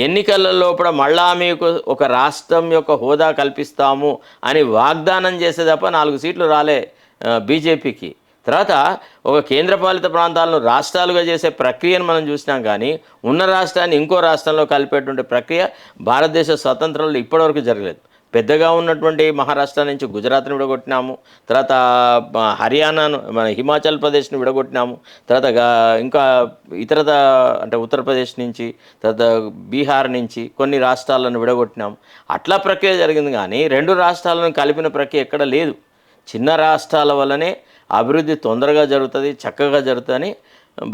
ఎన్నికల లోపల మళ్ళా మీకు ఒక రాష్ట్రం యొక్క హోదా కల్పిస్తాము అని వాగ్దానం చేసే తప్ప 4 సీట్లు రాలే బీజేపీకి. తర్వాత ఒక కేంద్రపాలిత ప్రాంతాలను రాష్ట్రాలుగా చేసే ప్రక్రియను మనం చూసినాం. కానీ ఉన్న రాష్ట్రాన్ని ఇంకో రాష్ట్రంలో కలిపేటువంటి ప్రక్రియ భారతదేశ స్వతంత్రంలో ఇప్పటివరకు జరగలేదు. పెద్దగా ఉన్నటువంటి మహారాష్ట్ర నుంచి గుజరాత్ని విడగొట్టినాము, తర్వాత హర్యానాను మన హిమాచల్ ప్రదేశ్ని విడగొట్టినాము, తర్వాత ఇంకా ఇతర అంటే ఉత్తరప్రదేశ్ నుంచి తర్వాత బీహార్ నుంచి కొన్ని రాష్ట్రాలను విడగొట్టినాము. అట్లా ప్రక్రియ జరిగింది. కానీ 2 రాష్ట్రాలను కలిపిన ప్రక్రియ ఎక్కడ లేదు. చిన్న రాష్ట్రాల వల్లనే అభివృద్ధి తొందరగా జరుగుతుంది, చక్కగా జరుగుతుందని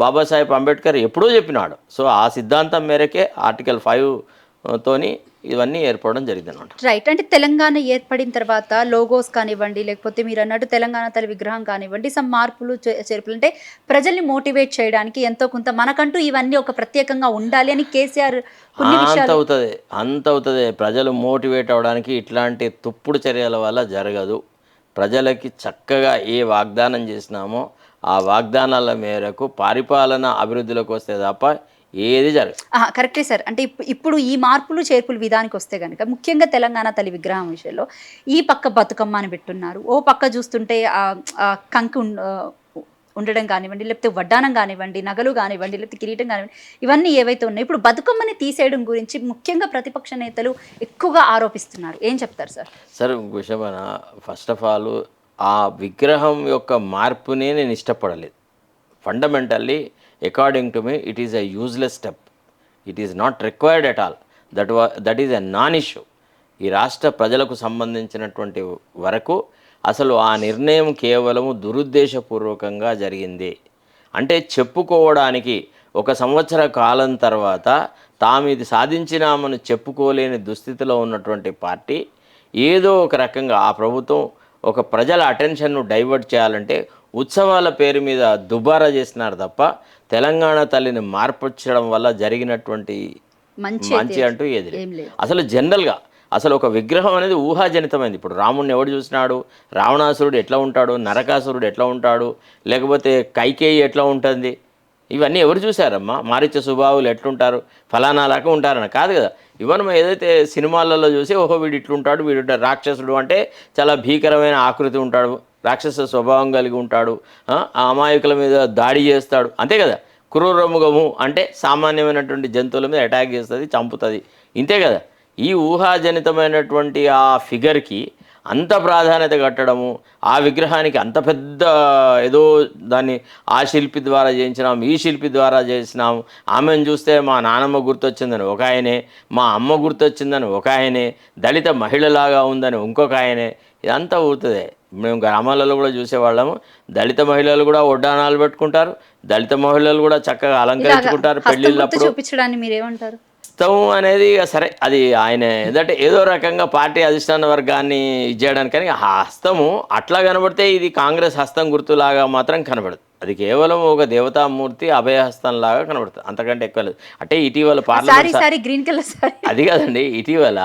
బాబాసాహెబ్ అంబేద్కర్ ఎప్పుడూ చెప్పినాడు. సో ఆ సిద్ధాంతం మేరకే ఆర్టికల్ 5తోని ఇవన్నీ ఏర్పడడం జరిగింది అనమాట. రైట్. అంటే తెలంగాణ ఏర్పడిన తర్వాత లోగోస్ కానివ్వండి, లేకపోతే మీరు అన్నట్టు తెలంగాణ తల్లి విగ్రహం కానివ్వండి, సమ్ మార్పులు చేర్పులు అంటే ప్రజల్ని మోటివేట్ చేయడానికి ఎంతో కొంత మనకంటూ ఇవన్నీ ఒక ప్రత్యేకంగా ఉండాలి అని కేసీఆర్ అంత అవుతుంది. ప్రజలు మోటివేట్ అవడానికి ఇట్లాంటి తుప్పుడు చర్యల వల్ల జరగదు. ప్రజలకి చక్కగా ఏ వాగ్దానం చేసినామో ఆ వాగ్దానాల మేరకు పరిపాలన అభివృద్ధిలోకి వస్తే తప్ప ఏది జరగదు. కరెక్టే సార్. అంటే ఇప్పుడు ఈ మార్పులు చేర్పులు విధానికి వస్తే కనుక ముఖ్యంగా తెలంగాణ తల్లి విగ్రహం విషయంలో ఈ పక్క బతుకమ్మ అని పెట్టున్నారు, ఓ పక్క చూస్తుంటే కంకి ఉండడం కానివ్వండి, లేకపోతే వడ్డానం కానివ్వండి, నగలు కానివ్వండి, లేకపోతే కిరీటం కానివ్వండి, ఇవన్నీ ఏవైతే ఉన్నాయో ఇప్పుడు బతుకమ్మని తీసేయడం గురించి ముఖ్యంగా ప్రతిపక్ష నేతలు ఎక్కువగా ఆరోపిస్తున్నారు. ఏం చెప్తారు సార్? సార్ విషయమైన ఫస్ట్ ఆఫ్ ఆల్ ఆ విగ్రహం యొక్క మార్పునే నేను ఇష్టపడలేదు. Fundamentally according to me it is a useless step. It is not required at all. That is a non issue. ఈ రాష్ట్ర ప్రజలకు సంబంధించినటువంటి వరకు అసలు ఆ నిర్ణయం కేవలము దురుద్దేశపూర్వకంగా జరిగింది. అంటే చెప్పుకోవడానికి 1 సంవత్సర కాలం తర్వాత తాము ఇది సాధించినామని చెప్పుకోలేని దుస్థితిలో ఉన్నటువంటి పార్టీ ఏదో ఒక రకంగా ఆ ప్రభుత్వం ఒక ప్రజల అటెన్షన్ను డైవర్ట్ చేయాలంటే ఉత్సవాల పేరు మీద దుబారా చేసినారు తప్ప తెలంగాణ తల్లిని మార్పొచ్చడం వల్ల జరిగినటువంటి మంచి అంటూ ఏది లేదు. అసలు జనరల్గా అసలు ఒక విగ్రహం అనేది ఊహాజనితమైంది. ఇప్పుడు రాముడిని ఎవడు చూసినాడు? రావణాసురుడు ఎట్లా ఉంటాడు, నరకాసురుడు ఎట్లా ఉంటాడు, లేకపోతే కైకేయి ఎట్లా ఉంటుంది, ఇవన్నీ ఎవరు చూశారమ్మా? మారీచ సుబాహులు ఎట్లుంటారు, ఫలానా లాగా ఉంటారని కాదు కదా. ఇవన్నీ మనం ఏదైతే సినిమాలలో చూసి ఓహో వీడు ఇట్లుంటాడు, వీడు రాక్షసుడు అంటే చాలా భీకరమైన ఆకృతి ఉంటాడు, రాక్షస స్వభావం కలిగి ఉంటాడు, ఆ అమాయకుల మీద దాడి చేస్తాడు, అంతే కదా. క్రూరముఖము అంటే సామాన్యమైనటువంటి జంతువుల మీద అటాక్ చేస్తుంది, చంపుతుంది, ఇంతే కదా. ఈ ఊహాజనితమైనటువంటి ఆ ఫిగర్కి అంత ప్రాధాన్యత కట్టడము, ఆ విగ్రహానికి అంత పెద్ద ఏదో దాన్ని ఆ శిల్పి ద్వారా చేయించినాం, ఈ శిల్పి ద్వారా చేసినాం, ఆమెను చూస్తే మా నానమ్మ గుర్తొచ్చిందని ఒక ఆయనే, మా అమ్మ గుర్తొచ్చిందని ఒక ఆయనే, దళిత మహిళలాగా ఉందని ఇంకొక ఆయనే, ఇదంతా ఊరుతుంది. మేము గ్రామాలలో కూడా చూసేవాళ్ళము, దళిత మహిళలు కూడా వడ్డానాలు పెట్టుకుంటారు, దళిత మహిళలు కూడా చక్కగా అలంకరించుకుంటారు పెళ్ళిళ్ళప్పుడు. చూపించడాన్ని మీరేమంటారు? హస్తం అనేది ఇక సరే, అది ఆయన ఏంటంటే ఏదో రకంగా పార్టీ అధిష్టాన వర్గాన్ని ఇచ్చేయడానికి, కానీ ఆ హస్తము అట్లా కనబడితే ఇది కాంగ్రెస్ హస్తం గుర్తులాగా మాత్రం కనబడదు. అది కేవలం ఒక దేవతామూర్తి అభయహస్తం లాగా కనబడుతుంది, అంతకంటే ఎక్కువ లేదు. అంటే ఇటీవల పార్లమెంట్ గ్రీన్ కలర్ అది కాదండి, ఇటీవల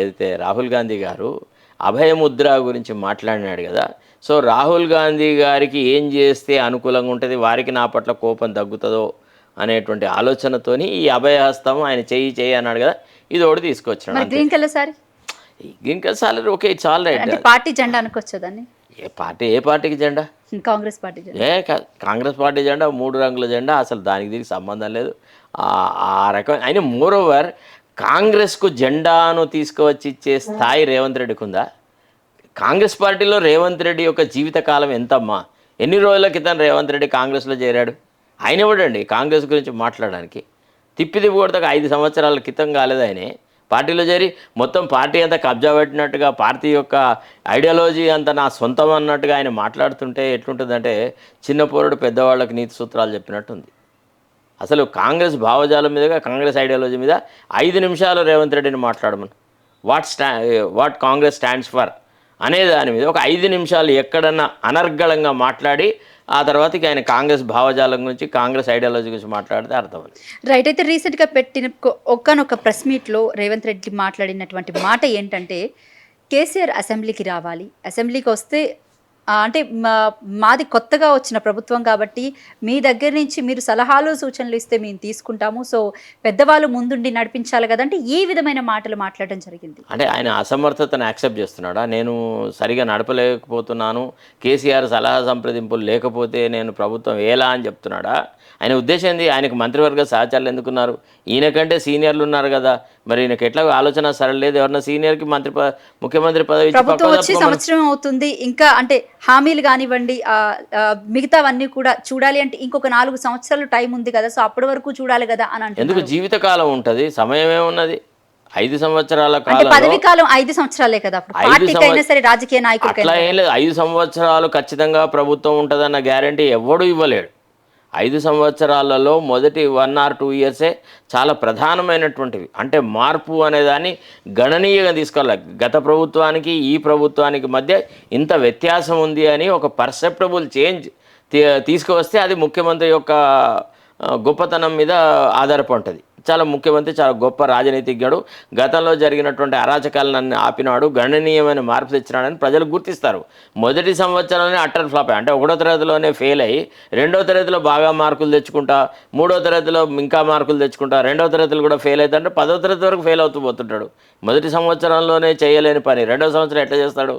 ఏదైతే రాహుల్ గాంధీ గారు అభయముద్ర గురించి మాట్లాడినాడు కదా. సో రాహుల్ గాంధీ గారికి ఏం చేస్తే అనుకూలంగా ఉంటుంది, వారికి నా పట్ల కోపం తగ్గుతుందో అనేటువంటి ఆలోచనతోని ఈ అభయహస్తం ఆయన చెయ్యి అన్నాడు కదా, ఇది ఒకటి తీసుకొచ్చినాడు. Green colour sorry, green colour salary okay, it's all right. Party జెండా అనుకోవచ్చు దాన్ని. ఏ పార్టీకి జెండా? కాంగ్రెస్ పార్టీ జెండా. కాంగ్రెస్ పార్టీ జెండా 3 రంగుల జెండా, అసలు దానికి దీనికి సంబంధం లేదు. ఆ రకం అయినా మోర్ ఓవర్ కాంగ్రెస్కు జెండాను తీసుకువచ్చి ఇచ్చే స్థాయి రేవంత్ రెడ్డికి ఉందా? కాంగ్రెస్ పార్టీలో రేవంత్ రెడ్డి యొక్క జీవితకాలం ఎంతమ్మా? ఎన్ని రోజుల క్రితం రేవంత్ రెడ్డి కాంగ్రెస్లో చేరాడు? ఆయన ఇవ్వడండి కాంగ్రెస్ గురించి మాట్లాడడానికి. తిప్పి కొడతాక 5 సంవత్సరాల క్రితం కాలేదు ఆయనే పార్టీలో చేరి మొత్తం పార్టీ అంతా కబ్జా పెట్టినట్టుగా, పార్టీ యొక్క ఐడియాలజీ అంతా నా సొంతం అన్నట్టుగా ఆయన మాట్లాడుతుంటే ఎట్లుంటుందంటే చిన్న పోరుడు పెద్దవాళ్ళకి నీతి సూత్రాలు చెప్పినట్టుంది. అసలు కాంగ్రెస్ భావజాలం మీదుగా, కాంగ్రెస్ ఐడియాలజీ మీద 5 నిమిషాలు రేవంత్ రెడ్డిని మాట్లాడమని, వాట్ కాంగ్రెస్ స్టాండ్స్ ఫర్ అనే దాని మీద ఒక 5 నిమిషాలు ఎక్కడన్నా అనర్గళంగా మాట్లాడి ఆ తర్వాత ఆయన కాంగ్రెస్ భావజాలం గురించి, కాంగ్రెస్ ఐడియాలజీ గురించి మాట్లాడితే అర్థమవుతుంది. రైట్. అయితే రీసెంట్గా పెట్టిన ఒక్కనొక ప్రెస్ మీట్లో రేవంత్ రెడ్డి మాట్లాడినటువంటి మాట ఏంటంటే, కేసీఆర్ అసెంబ్లీకి రావాలి, అసెంబ్లీకి వస్తే అంటే మాది కొత్తగా వచ్చిన ప్రభుత్వం కాబట్టి మీ దగ్గర నుంచి మీరు సలహాలు సూచనలు ఇస్తే మేము తీసుకుంటాము, సో పెద్దవాళ్ళు ముందుండి నడిపించాలి కదంటే ఈ విధమైన మాటలు మాట్లాడడం జరిగింది. అంటే ఆయన అసమర్థతను యాక్సెప్ట్ చేస్తున్నాడా? నేను సరిగా నడపలేకపోతున్నాను, కేసీఆర్ సలహా సంప్రదింపులు లేకపోతే నేను ప్రభుత్వం ఎలా అని చెప్తున్నాడా? ఆయన ఉద్దేశం ఏంది? ఆయనకు మంత్రివర్గ సహచరులు ఎందుకున్నారు? ఈయనకంటే సీనియర్లు ఉన్నారు కదా, మరి ఈయనకి ఎట్లా ఆలోచన సరలేదు? ఎవరన్నా సీనియర్కి ముఖ్యమంత్రి పదవి ప్రభుత్వం వచ్చి సంవత్సరం అవుతుంది, ఇంకా అంటే హామీలు కానివ్వండి మిగతావన్నీ కూడా చూడాలి అంటే ఇంకొక 4 సంవత్సరాలు టైం ఉంది కదా, సో అప్పటి వరకు చూడాలి కదా అని అంటే ఎందుకు జీవితకాలం ఉంటుంది, సమయం ఏమున్నది? 5 సంవత్సరాల కాలం, పదవి కాలం 5 సంవత్సరాలే కదా పార్టీకైనా సరే, రాజకీయ నాయకులు అట్లా ఏం లేదు. 5 సంవత్సరాలు ఖచ్చితంగా ప్రభుత్వం ఉంటుందన్న గ్యారంటీ ఎవడూ ఇవ్వలేడు. 5 సంవత్సరాలలో మొదటి 1 or 2 ఇయర్సే చాలా ప్రధానమైనటువంటివి. అంటే మార్పు అనేదాన్ని గణనీయంగా తీసుకోవాలి. గత ప్రభుత్వానికి ఈ ప్రభుత్వానికి మధ్య ఇంత వ్యత్యాసం ఉంది అని ఒక పర్సెప్టబుల్ చేంజ్ తీసుకువస్తే అది ముఖ్యమంత్రి యొక్క గొప్పతనం మీద ఆధారపడి ఉంటుంది. చాలా ముఖ్యమంత్రి చాలా గొప్ప రాజనీతిజ్ఞుడు, గతంలో జరిగినటువంటి అరాచకాలను ఆపినాడు, గణనీయమైన మార్పు తెచ్చినాడని ప్రజలు గుర్తిస్తారు. మొదటి సంవత్సరంలోనే అట్టర్ ఫ్లాప్ అంటే 1వ తరగతిలోనే ఫెయిల్ అయ్యి 2వ తరగతిలో బాగా మార్కులు తెచ్చుకుంటా, 3వ తరగతిలో ఇంకా మార్కులు తెచ్చుకుంటా, 2వ తరగతిలో కూడా ఫెయిల్ అవుతాడంటే 10వ తరగతి వరకు ఫెయిల్ అవుతూ పోతుంటాడు. మొదటి సంవత్సరంలోనే చేయలేని పని 2వ సంవత్సరం ఎట్లా చేస్తాడు?